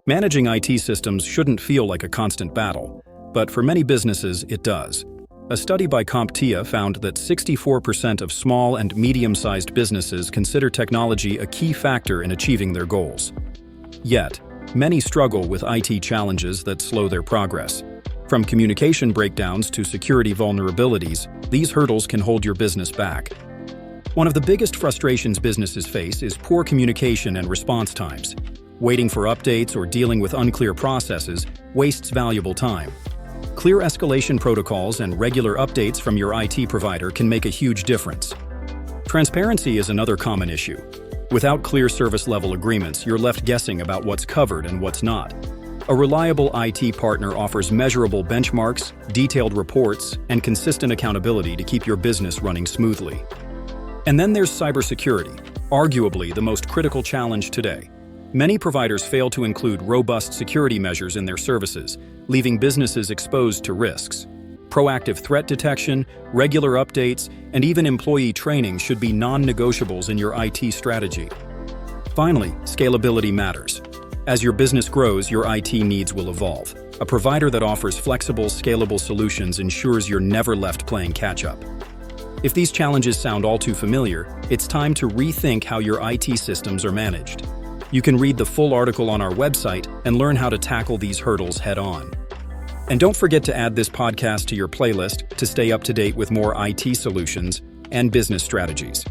Managing IT systems shouldn't feel like a constant battle, but for many businesses, it does. A study by CompTIA found that 64% of small and medium-sized businesses consider technology a key factor in achieving their goals. Yet, many struggle with IT challenges that slow their progress. From communication breakdowns to security vulnerabilities, these hurdles can hold your business back. One of the biggest frustrations businesses face is poor communication and response times. Waiting for updates or dealing with unclear processes wastes valuable time. Clear escalation protocols and regular updates from your IT provider can make a huge difference. Transparency is another common issue. Without clear service-level agreements, you're left guessing about what's covered and what's not. A reliable IT partner offers measurable benchmarks, detailed reports, and consistent accountability to keep your business running smoothly. And then there's cybersecurity, arguably the most critical challenge today. Many providers fail to include robust security measures in their services, leaving businesses exposed to risks. Proactive threat detection, regular updates, and even employee training should be non-negotiables in your IT strategy. Finally, scalability matters. As your business grows, your IT needs will evolve. A provider that offers flexible, scalable solutions ensures you're never left playing catch-up. If these challenges sound all too familiar, it's time to rethink how your IT systems are managed. You can read the full article on our website and learn how to tackle these hurdles head-on. And don't forget to add this podcast to your playlist to stay up to date with more IT solutions and business strategies.